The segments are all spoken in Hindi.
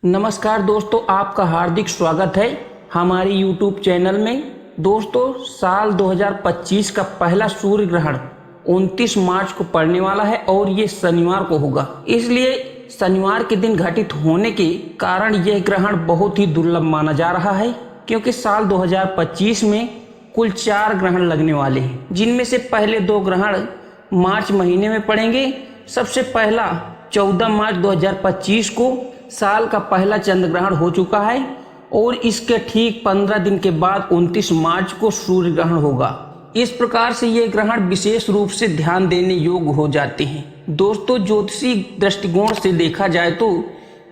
नमस्कार दोस्तों, आपका हार्दिक स्वागत है हमारी YouTube चैनल में। दोस्तों, साल 2025 का पहला सूर्य ग्रहण 29 मार्च को पड़ने वाला है और ये शनिवार को होगा। इसलिए शनिवार के दिन घटित होने के कारण यह ग्रहण बहुत ही दुर्लभ माना जा रहा है, क्योंकि साल 2025 में कुल 4 ग्रहण लगने वाले हैं, जिनमें से पहले 2 ग्रहण मार्च महीने में पड़ेंगे। सबसे पहला 14 मार्च 2025 को साल का पहला चंद्र ग्रहण हो चुका है और इसके ठीक 15 दिन के बाद 29 मार्च को सूर्य ग्रहण होगा। इस प्रकार से ये ग्रहण विशेष रूप से ध्यान देने योग्य हो जाते हैं। दोस्तों, ज्योतिषी दृष्टिकोण से देखा जाए तो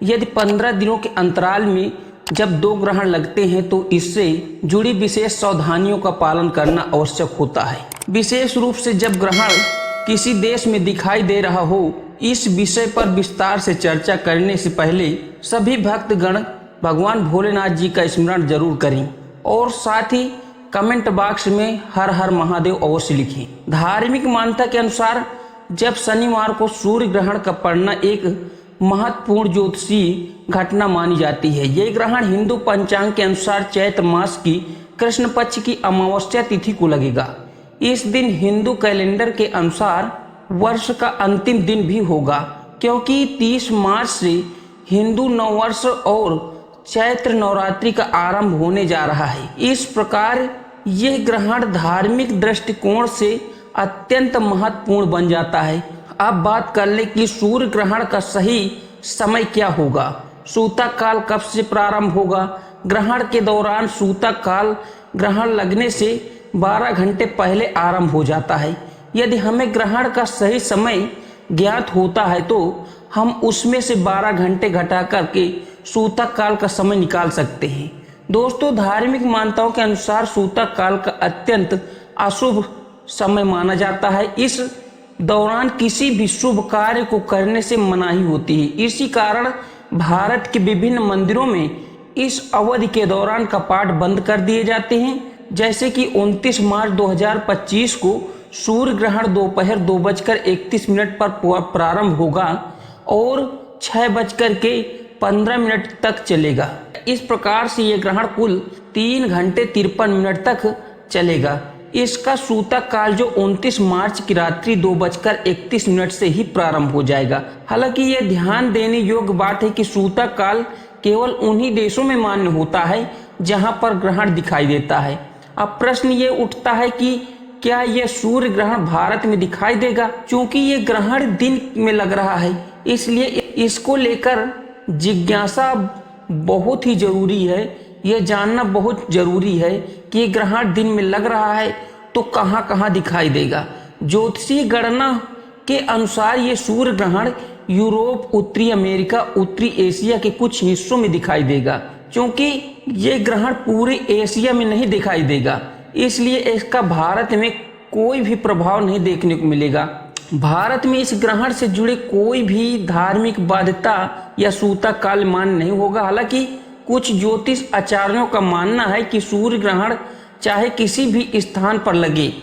यदि 15 दिनों के अंतराल में जब 2 ग्रहण लगते हैं तो इससे जुड़ी विशेष सावधानियों का पालन करना आवश्यक होता है। विशेष रूप से जब ग्रहण किसी देश में दिखाई दे रहा हो, इस विषय पर विस्तार से चर्चा करने से पहले सभी भक्तगण भगवान भोलेनाथ जी का स्मरण जरूर करें और साथ ही कमेंट बॉक्स में हर हर महादेव अवश्य लिखें। धार्मिक मान्यता के अनुसार जब शनिवार को सूर्य ग्रहण का पड़ना एक महत्वपूर्ण ज्योतिषीय घटना मानी जाती है। ये ग्रहण हिंदू पंचांग के अनुसार चैत्र मास की कृष्ण पक्ष की अमावस्या तिथि को लगेगा। इस दिन हिंदू कैलेंडर के अनुसार वर्ष का अंतिम दिन भी होगा, क्योंकि 30 मार्च से हिंदू नववर्ष और चैत्र नवरात्रि का आरंभ होने जा रहा है। इस प्रकार यह ग्रहण धार्मिक दृष्टिकोण से अत्यंत महत्वपूर्ण बन जाता है। अब बात कर ले कि सूर्य ग्रहण का सही समय क्या होगा। सूतक काल कब से प्रारंभ होगा। ग्रहण के दौरान सूतक काल ग्रहण लगने से 12 घंटे पहले आरंभ हो जाता है। यदि हमें ग्रहण का सही समय ज्ञात होता है तो हम उसमें से 12 घंटे घटा करके सूतक काल का समय निकाल सकते हैं। दोस्तों, धार्मिक मान्यताओं के अनुसार सूतक काल का अत्यंत अशुभ समय माना जाता है। इस दौरान किसी भी शुभ कार्य को करने से मनाही होती है। इसी कारण भारत के विभिन्न मंदिरों में इस अवधि के दौरान कपाट बंद कर दिए जाते हैं। जैसे कि 29 मार्च 2025 को सूर्य ग्रहण दोपहर 2:31 पर प्रारंभ होगा और 6:15 तक चलेगा। इस प्रकार से यह ग्रहण कुल 3 घंटे 53 मिनट तक चलेगा। इसका सूतक काल जो 29 मार्च की रात्रि 2:31 से ही प्रारंभ हो जाएगा। हालांकि यह ध्यान देने योग्य बात है कि सूतक काल केवल उन्हीं देशों में मान्य होता है जहां पर ग्रहण दिखाई देता है। अब प्रश्न ये उठता है कि क्या यह सूर्य ग्रहण भारत में दिखाई देगा। चूंकि ये ग्रहण दिन में लग रहा है, इसलिए इसको लेकर जिज्ञासा बहुत ही जरूरी है। यह जानना बहुत जरूरी है कि ग्रहण दिन में लग रहा है तो कहाँ कहाँ दिखाई देगा। ज्योतिषीय गणना के अनुसार ये सूर्य ग्रहण यूरोप, उत्तरी अमेरिका, उत्तरी एशिया के कुछ हिस्सों में दिखाई देगा। क्योंकि ये ग्रहण पूरे एशिया में नहीं दिखाई देगा, इसलिए इसका भारत में कोई भी प्रभाव नहीं देखने को मिलेगा। भारत में इस ग्रहण से जुड़े कोई भी धार्मिक बाध्यता या सूतक काल मान्य नहीं होगा। हालांकि कुछ ज्योतिष आचार्यों का मानना है कि सूर्य ग्रहण चाहे किसी भी स्थान पर लगे,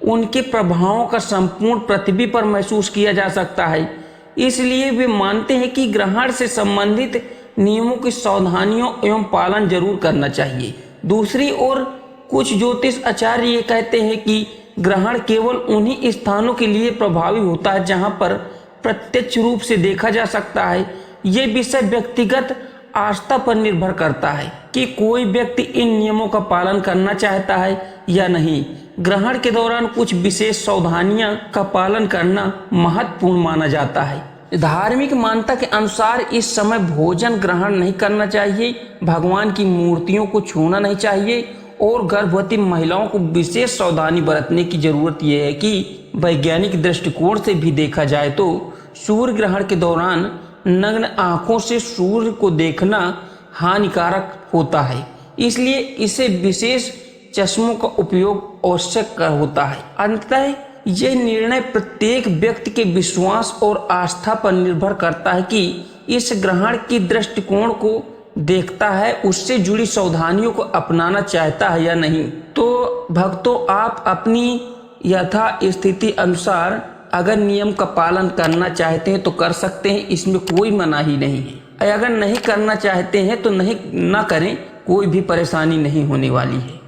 उनके प्रभावों का संपूर्ण पृथ्वी पर महसूस किया जा सकता है। इसलिए वे मानते हैं कि ग्रहण से संबंधित नियमों की सावधानियों एवं पालन जरूर करना चाहिए। दूसरी ओर कुछ ज्योतिष आचार्य ये कहते हैं कि ग्रहण केवल उन्हीं स्थानों के लिए प्रभावी होता है जहां पर प्रत्यक्ष रूप से देखा जा सकता है। ये विषय व्यक्तिगत आस्था पर निर्भर करता है कि कोई व्यक्ति इन नियमों का पालन करना चाहता है या नहीं। ग्रहण के दौरान कुछ विशेष सावधानियां का पालन करना महत्वपूर्ण माना जाता है। धार्मिक मान्यता के अनुसार इस समय भोजन ग्रहण नहीं करना चाहिए, भगवान की मूर्तियों को छूना नहीं चाहिए और गर्भवती महिलाओं को विशेष सावधानी बरतने की जरूरत यह है कि वैज्ञानिक दृष्टिकोण से भी देखा जाए तो सूर्य ग्रहण के दौरान नग्न आंखों से सूर्य को देखना हानिकारक होता है। इसलिए इसे विशेष चश्मों का उपयोग आवश्यक होता है। अंततः यह निर्णय प्रत्येक व्यक्ति के विश्वास और आस्था पर निर्भर करता है कि इस ग्रहण की दृष्टिकोण को देखता है, उससे जुड़ी सावधानियों को अपनाना चाहता है या नहीं। तो भक्तों, आप अपनी यथा स्थिति अनुसार अगर नियम का पालन करना चाहते हैं तो कर सकते हैं, इसमें कोई मनाही नहीं है। अगर नहीं करना चाहते हैं तो नहीं ना करें, कोई भी परेशानी नहीं होने वाली है।